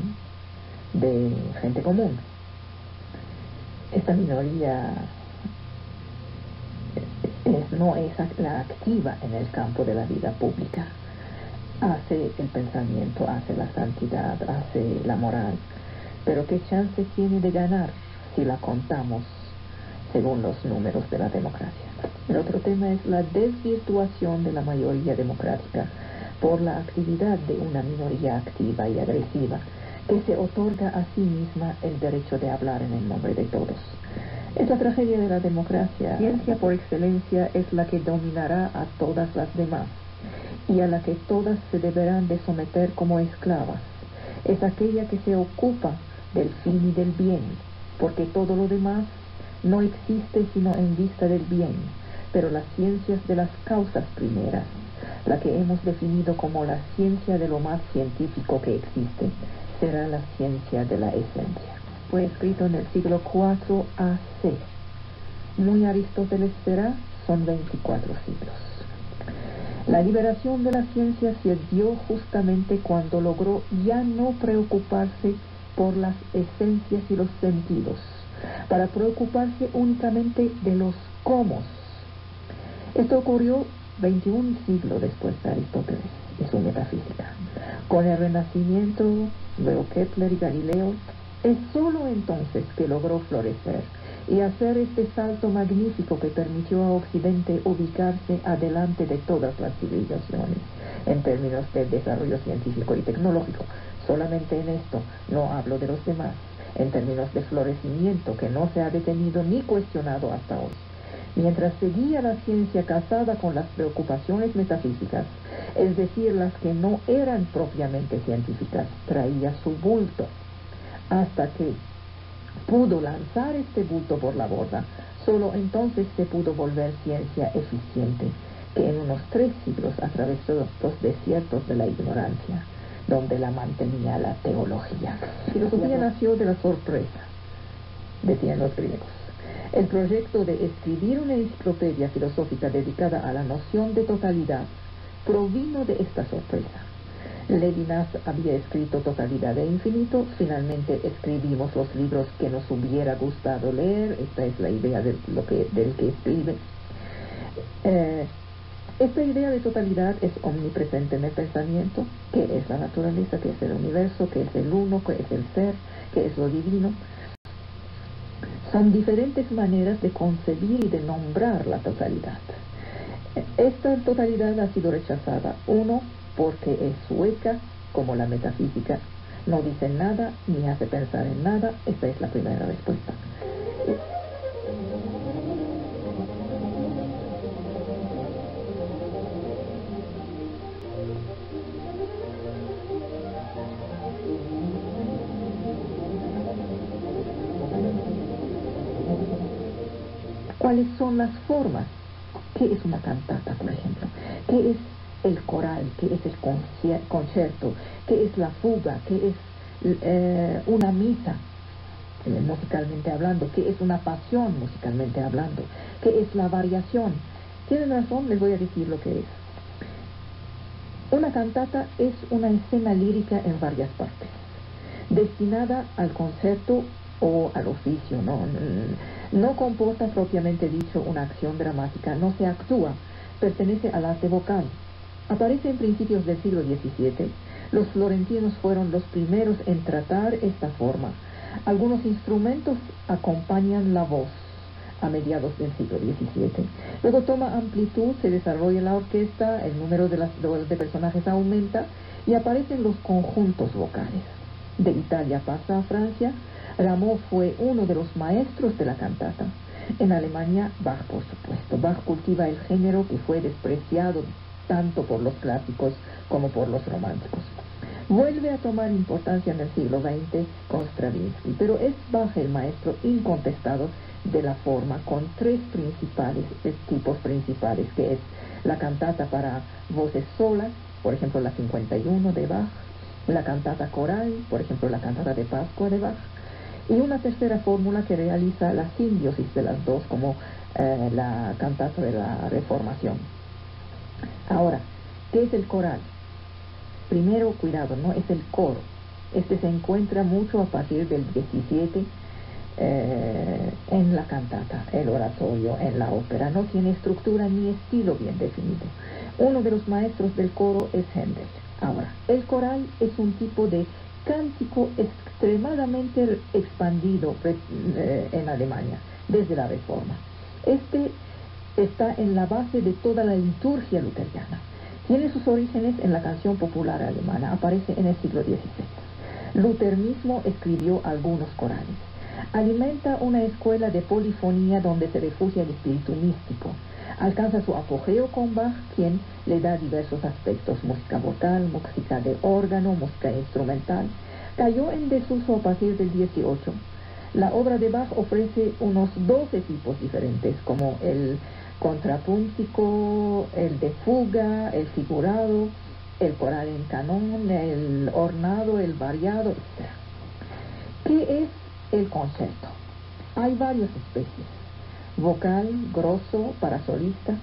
de gente común. Esta minoría no es la activa en el campo de la vida pública. Hace el pensamiento, hace la santidad, hace la moral, pero ¿qué chance tiene de ganar si la contamos según los números de la democracia? El otro tema es la desvirtuación de la mayoría democrática por la actividad de una minoría activa y agresiva que se otorga a sí misma el derecho de hablar en el nombre de todos. Es la tragedia de la democracia. La ciencia por excelencia es la que dominará a todas las demás y a la que todas se deberán de someter como esclavas. Es aquella que se ocupa del fin y del bien, porque todo lo demás no existe sino en vista del bien, pero las ciencias de las causas primeras, la que hemos definido como la ciencia de lo más científico que existe, será la ciencia de la esencia. Fue escrito en el siglo IV AC. Muy Aristóteles será, son 24 siglos. La liberación de la ciencia se dio justamente cuando logró ya no preocuparse por las esencias y los sentidos, para preocuparse únicamente de los cómo. Esto ocurrió 21 siglos después de Aristóteles y su metafísica. Con el Renacimiento, luego Kepler y Galileo, es sólo entonces que logró florecer y hacer este salto magnífico que permitió a Occidente ubicarse adelante de todas las civilizaciones en términos de desarrollo científico y tecnológico. Solamente en esto, no hablo de los demás, en términos de florecimiento que no se ha detenido ni cuestionado hasta hoy. Mientras seguía la ciencia casada con las preocupaciones metafísicas, es decir, las que no eran propiamente científicas, traía su bulto, hasta que pudo lanzar este bulto por la borda. Solo entonces se pudo volver ciencia eficiente, que en unos 3 siglos atravesó los desiertos de la ignorancia, donde la mantenía la teología. La filosofía nació de la sorpresa, decían los griegos. El proyecto de escribir una enciclopedia filosófica dedicada a la noción de totalidad provino de esta sorpresa. Levinas había escrito Totalidad e Infinito. Finalmente escribimos los libros que nos hubiera gustado leer. Esta es la idea del que escribe. Esta idea de totalidad es omnipresente en el pensamiento. ¿Qué es la naturaleza? ¿Qué es el universo? ¿Qué es el uno? ¿Qué es el ser? ¿Qué es lo divino? Son diferentes maneras de concebir y de nombrar la totalidad. Esta totalidad ha sido rechazada. Uno, porque es hueca, como la metafísica. No dice nada, ni hace pensar en nada. Esta es la primera respuesta. ¿Cuáles son las formas? ¿Qué es una cantata, por ejemplo? ¿Qué es el coral? ¿Qué es el concierto? ¿Qué es la fuga? ¿Qué es una misa, musicalmente hablando? ¿Qué es una pasión, musicalmente hablando? ¿Qué es la variación? Tienen razón, les voy a decir lo que es. Una cantata es una escena lírica en varias partes, destinada al concierto o al oficio. No comporta propiamente dicho una acción dramática, no se actúa, pertenece al arte vocal. Aparece en principios del siglo XVII. Los florentinos fueron los primeros en tratar esta forma. Algunos instrumentos acompañan la voz a mediados del siglo XVII. Luego toma amplitud, se desarrolla la orquesta, el número de personajes aumenta y aparecen los conjuntos vocales. De Italia pasa a Francia. Rameau fue uno de los maestros de la cantata. En Alemania, Bach, por supuesto. Bach cultiva el género que fue despreciado tanto por los clásicos como por los románticos. Vuelve a tomar importancia en el siglo XX con Stravinsky, pero es Bach el maestro incontestado de la forma, con 3 tipos principales, que es la cantata para voces solas, por ejemplo la 51 de Bach, la cantata coral, por ejemplo la cantata de Pascua de Bach, y una tercera fórmula que realiza la simbiosis de las dos, como la cantata de la Reformación. Ahora, ¿qué es el coral? Primero, cuidado, no es el coro. Este se encuentra mucho a partir del 17 en la cantata, el oratorio, en la ópera. No tiene estructura ni estilo bien definido. Uno de los maestros del coro es Händel. Ahora, el coral es un tipo de cántico extremadamente expandido en Alemania desde la Reforma. Este está en la base de toda la liturgia luterana. Tiene sus orígenes en la canción popular alemana, aparece en el siglo XVI. Luther mismo escribió algunos corales. Alimenta una escuela de polifonía donde se refugia el espíritu místico. Alcanza su apogeo con Bach, quien le da diversos aspectos: música vocal, música de órgano, música instrumental. Cayó en desuso a partir del 18. La obra de Bach ofrece unos 12 tipos diferentes, como el contrapuntico, el de fuga, el figurado, el coral en canón, el ornado, el variado, etc. ¿Qué es el concierto? Hay varias especies: vocal, grosso, para solista.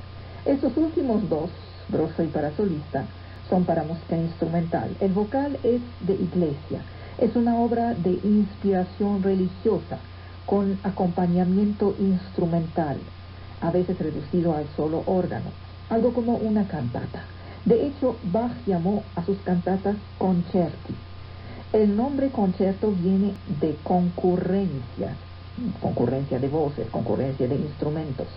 Estos últimos dos, grosso y para solista, son para música instrumental. El vocal es de iglesia. Es una obra de inspiración religiosa con acompañamiento instrumental, a veces reducido al solo órgano, algo como una cantata. De hecho, Bach llamó a sus cantatas concerti. El nombre concierto viene de concurrencia de voces, concurrencia de instrumentos.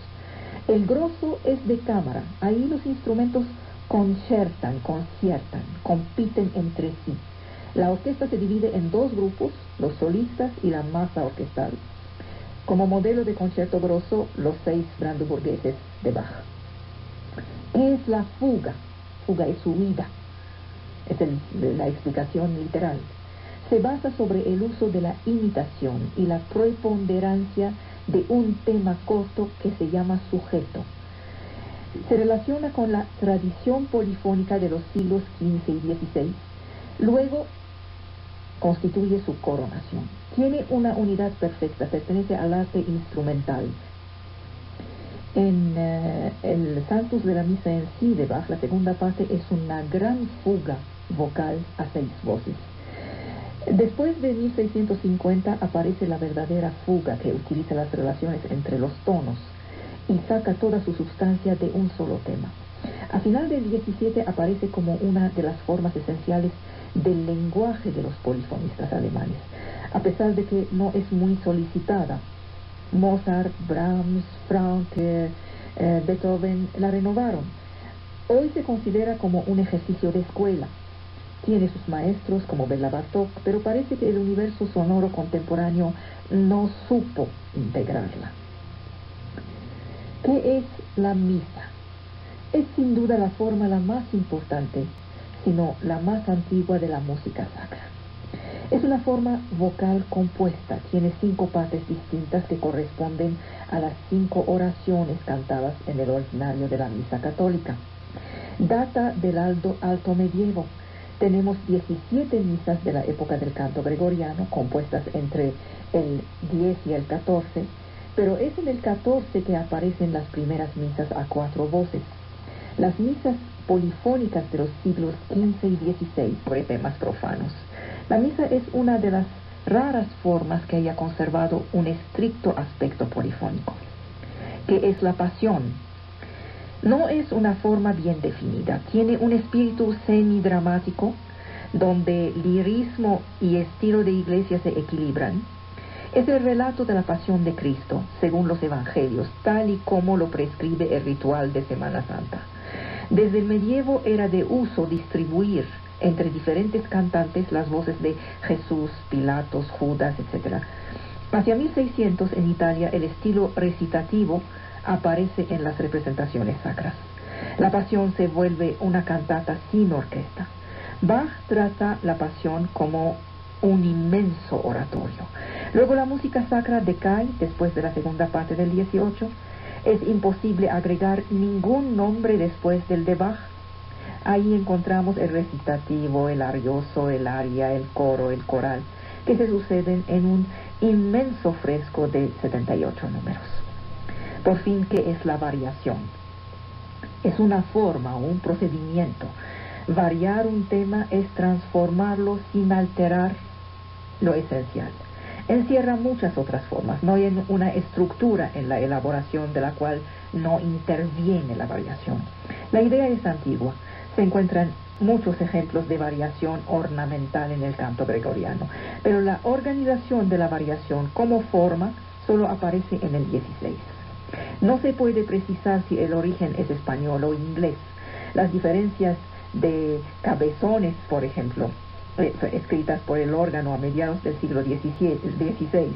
El grosso es de cámara. Ahí los instrumentos conciertan, compiten entre sí. La orquesta se divide en dos grupos, los solistas y la masa orquestal. Como modelo de concierto grosso, los 6 brandeburgueses de Bach. ¿Qué es la fuga? Fuga es huida. La explicación literal. Se basa sobre el uso de la imitación y la preponderancia de un tema corto que se llama sujeto. Se relaciona con la tradición polifónica de los siglos XV y XVI. Luego constituye su coronación. Tiene una unidad perfecta, pertenece al arte instrumental. En el Santus de la Misa en sí de Bach, la segunda parte es una gran fuga vocal a 6 voces. Después de 1650 aparece la verdadera fuga que utiliza las relaciones entre los tonos y saca toda su sustancia de un solo tema. A final del 17 aparece como una de las formas esenciales del lenguaje de los polifonistas alemanes, a pesar de que no es muy solicitada. Mozart, Brahms, Franck, Beethoven la renovaron. Hoy se considera como un ejercicio de escuela. Tiene sus maestros como Bela Bartók, pero parece que el universo sonoro contemporáneo no supo integrarla. ¿Qué es la misa? Es sin duda la forma la más importante, sino la más antigua de la música sacra. Es una forma vocal compuesta, tiene 5 partes distintas que corresponden a las 5 oraciones cantadas en el ordinario de la misa católica. Data del alto medievo. Tenemos 17 misas de la época del canto gregoriano, compuestas entre el 10 y el 14, pero es en el 14 que aparecen las primeras misas a 4 voces. Las misas polifónicas de los siglos XV y XVI sobre temas profanos. La misa es una de las raras formas que haya conservado un estricto aspecto polifónico. ¿Qué es la pasión? No es una forma bien definida. Tiene un espíritu semidramático, donde lirismo y estilo de iglesia se equilibran. Es el relato de la pasión de Cristo, según los evangelios, tal y como lo prescribe el ritual de Semana Santa. Desde el medievo era de uso distribuir entre diferentes cantantes las voces de Jesús, Pilatos, Judas, etc. Hacia 1600 en Italia el estilo recitativo aparece en las representaciones sacras. La pasión se vuelve una cantata sin orquesta. Bach trata la pasión como un inmenso oratorio. Luego la música sacra decae después de la segunda parte del 18. Es imposible agregar ningún nombre después del de Bach. Ahí encontramos el recitativo, el arioso, el aria, el coro, el coral, que se suceden en un inmenso fresco de 78 números. Por fin, ¿qué es la variación? Es una forma o un procedimiento. Variar un tema es transformarlo sin alterar lo esencial. Encierra muchas otras formas. No hay una estructura en la elaboración de la cual no interviene la variación. La idea es antigua. Se encuentran muchos ejemplos de variación ornamental en el canto gregoriano, pero la organización de la variación como forma solo aparece en el 16. No se puede precisar si el origen es español o inglés. Las diferencias de cabezones, por ejemplo, escritas por el órgano a mediados del siglo XVI,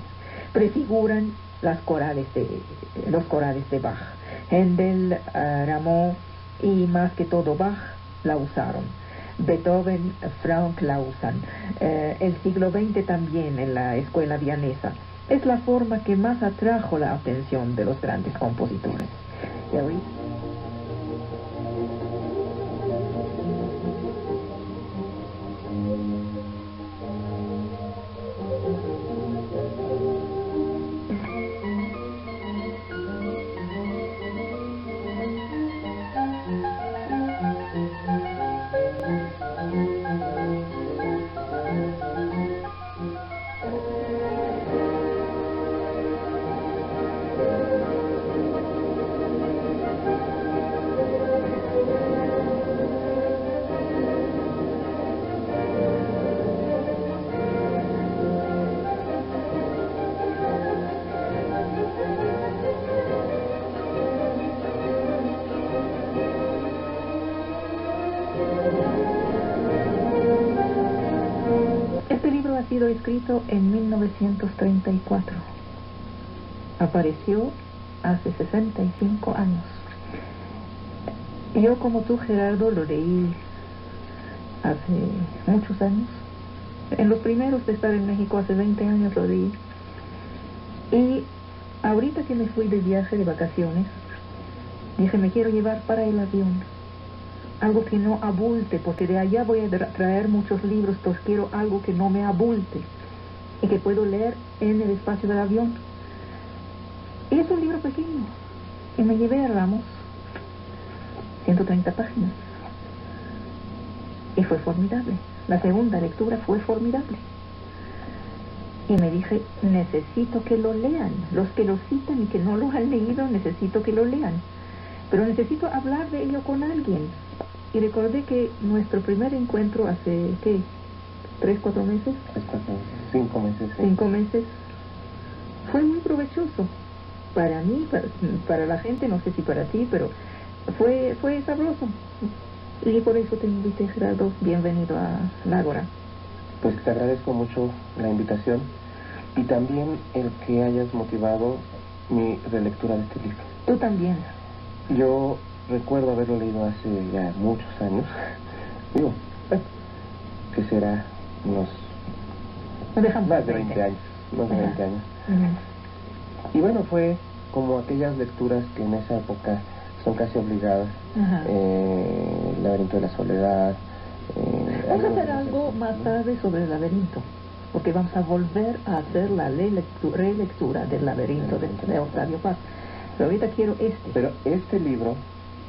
prefiguran los corales de Bach. Händel, Rameau y más que todo Bach la usaron. Beethoven, Franck la usan. El siglo XX también en la escuela vienesa. Es la forma que más atrajo la atención de los grandes compositores. sido escrito en 1934. Apareció hace 65 años. Yo, como tú, Gerardo, lo leí hace muchos años. En los primeros de estar en México, hace 20 años lo leí. Y ahorita que me fui de viaje de vacaciones, dije, me quiero llevar para el avión algo que no abulte, porque de allá voy a traer muchos libros, pues quiero algo que no me abulte y que puedo leer en el espacio del avión. Y es un libro pequeño. Y me llevé a Ramos, 130 páginas. Y fue formidable. La segunda lectura fue formidable. Y me dije, necesito que lo lean. Los que lo citan y que no lo han leído, necesito que lo lean. Pero necesito hablar de ello con alguien. Y recordé que nuestro primer encuentro hace, ¿qué? ¿3, 4 meses? 5 meses. Sí. 5 meses. Fue muy provechoso. Para mí, para la gente, no sé si para ti, pero fue sabroso. Y por eso te invité, Gerardo. Bienvenido a la Ágora. Pues te agradezco mucho la invitación y también el que hayas motivado mi relectura de este libro. Tú también. Yo recuerdo haberlo leído hace ya muchos años. Digo, que será unos más de 20 años. Más de 20 años. Y bueno, fue como aquellas lecturas que en esa época son casi obligadas. El laberinto de la soledad. Vamos a hacer algo más tarde sobre el laberinto, porque vamos a volver a hacer la relectura del laberinto de Octavio Paz. Pero ahorita quiero este. Pero este libro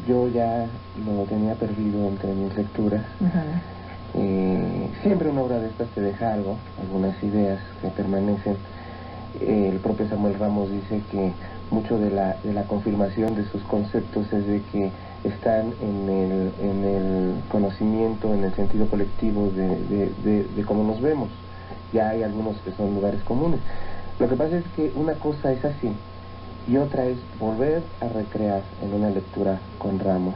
yo ya lo tenía perdido entre mis lecturas. Siempre una obra de estas te deja algo, algunas ideas que permanecen. El propio Samuel Ramos dice que mucho de la confirmación de sus conceptos es de que están en el conocimiento, en el sentido colectivo de cómo nos vemos. Ya hay algunos que son lugares comunes. Lo que pasa es que una cosa es así y otra es volver a recrear en una lectura con Ramos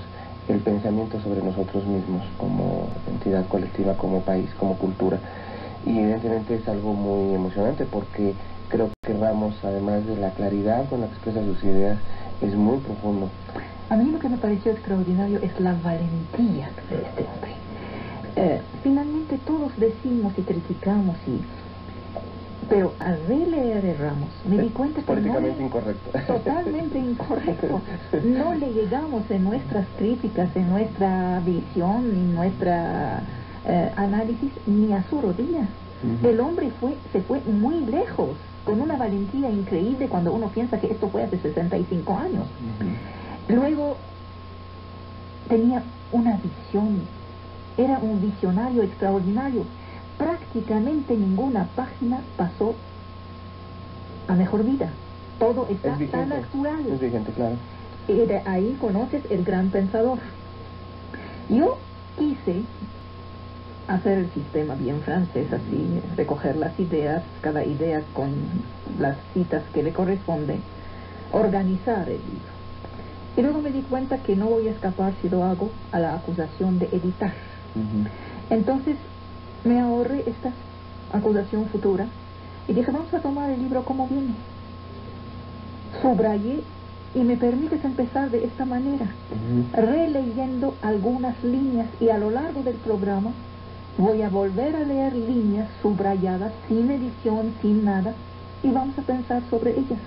el pensamiento sobre nosotros mismos como entidad colectiva, como país, como cultura. Y evidentemente es algo muy emocionante porque creo que Ramos, además de la claridad con la que expresa sus ideas, es muy profundo. A mí lo que me pareció extraordinario es la valentía de este hombre. Finalmente todos decimos y criticamos, pero al releer el Ramos me di cuenta que políticamente incorrecto. Totalmente incorrecto. No le llegamos en nuestras críticas, en nuestra visión, en nuestra análisis, ni a su rodilla. El hombre se fue muy lejos, con una valentía increíble cuando uno piensa que esto fue hace 65 años. Luego tenía una visión, era un visionario extraordinario. Prácticamente ninguna página pasó a mejor vida. Todo está tan actual. Es vigente, claro. Y de ahí conoces el gran pensador. Yo quise hacer el sistema bien francés, así, recoger las ideas, cada idea con las citas que le corresponden, organizar el libro. Y luego me di cuenta que no voy a escapar si lo hago a la acusación de editar. Entonces me ahorré esta acusación futura y dije, vamos a tomar el libro como viene. Subrayé y me permites empezar de esta manera, releyendo algunas líneas, y a lo largo del programa voy a volver a leer líneas subrayadas, sin edición, sin nada, y vamos a pensar sobre ellas.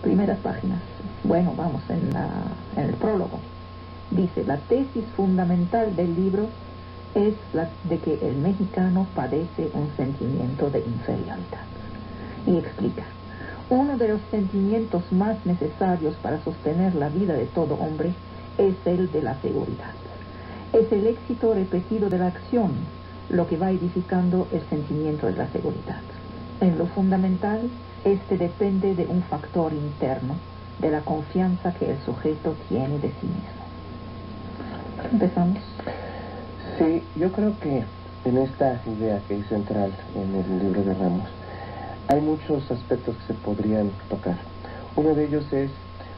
Primeras páginas. Bueno, vamos en el prólogo. Dice, la tesis fundamental del libro es la de que el mexicano padece un sentimiento de inferioridad. Y explica, uno de los sentimientos más necesarios para sostener la vida de todo hombre es el de la seguridad. Es el éxito repetido de la acción lo que va edificando el sentimiento de la seguridad. En lo fundamental, este depende de un factor interno, de la confianza que el sujeto tiene de sí mismo. ¿Empezamos? Sí, yo creo que en esta idea que es central en el libro de Ramos, hay muchos aspectos que se podrían tocar. Uno de ellos es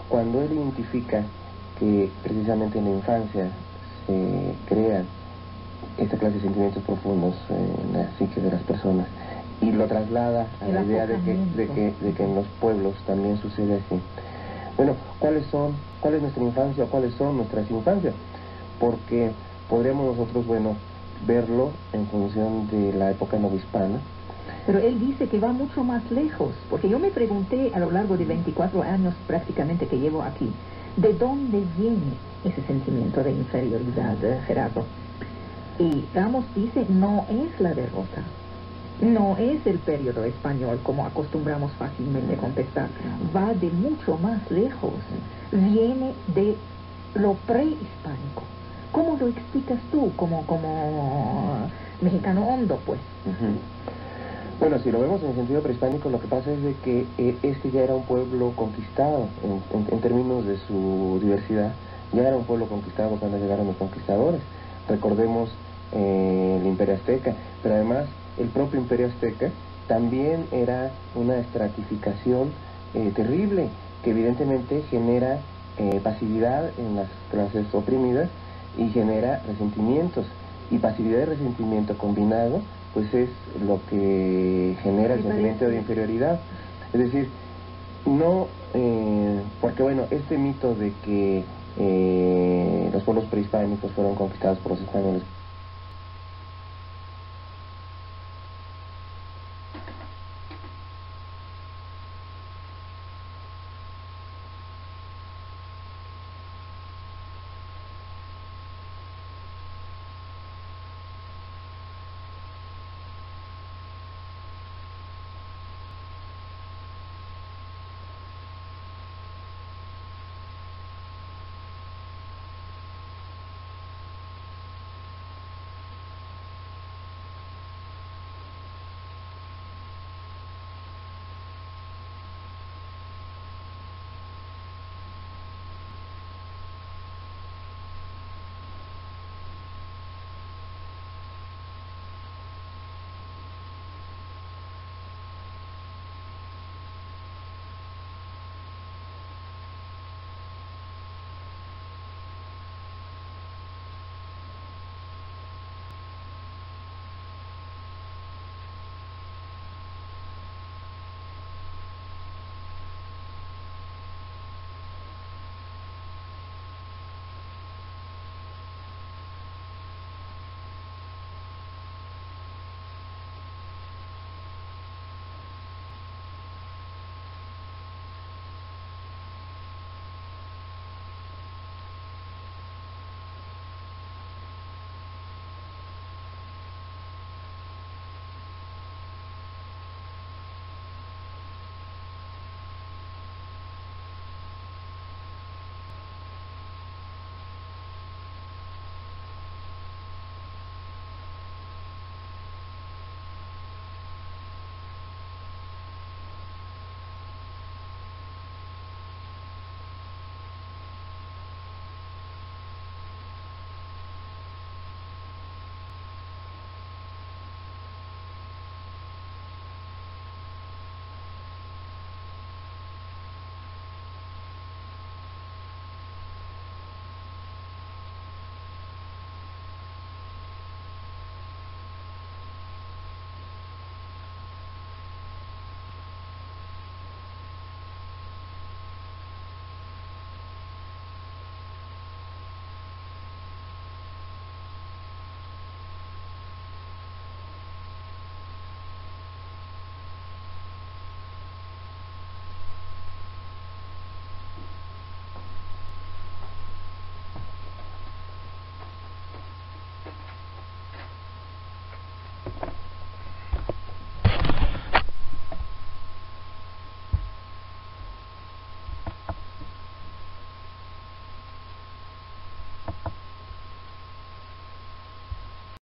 cuando él identifica que precisamente en la infancia se crean esta clase de sentimientos profundos en la psique de las personas y lo traslada a El la idea de acogimiento. que en los pueblos también sucede así. Bueno, ¿cuál es nuestra infancia o cuáles son nuestras infancias? Porque podríamos nosotros, bueno, verlo en función de la época novohispana. Pero él dice que va mucho más lejos, porque yo me pregunté a lo largo de 24 años prácticamente que llevo aquí, ¿de dónde viene ese sentimiento de inferioridad, Gerardo? Y Ramos dice, no es la derrota, no es el periodo español como acostumbramos fácilmente contestar, va de mucho más lejos, viene de lo prehispánico. ¿Cómo lo explicas tú como mexicano hondo, pues? Uh-huh. Bueno, si lo vemos en el sentido prehispánico, lo que pasa es de que este ya era un pueblo conquistado en términos de su diversidad. Ya era un pueblo conquistado cuando llegaron los conquistadores. Recordemos el Imperio Azteca, pero además el propio Imperio Azteca también era una estratificación terrible, que evidentemente genera pasividad en las clases oprimidas y genera resentimientos. Y pasividad y resentimiento combinado, pues es lo que genera el sentimiento de inferioridad. Es decir, no, porque bueno, este mito de que los pueblos prehispánicos fueron conquistados por los españoles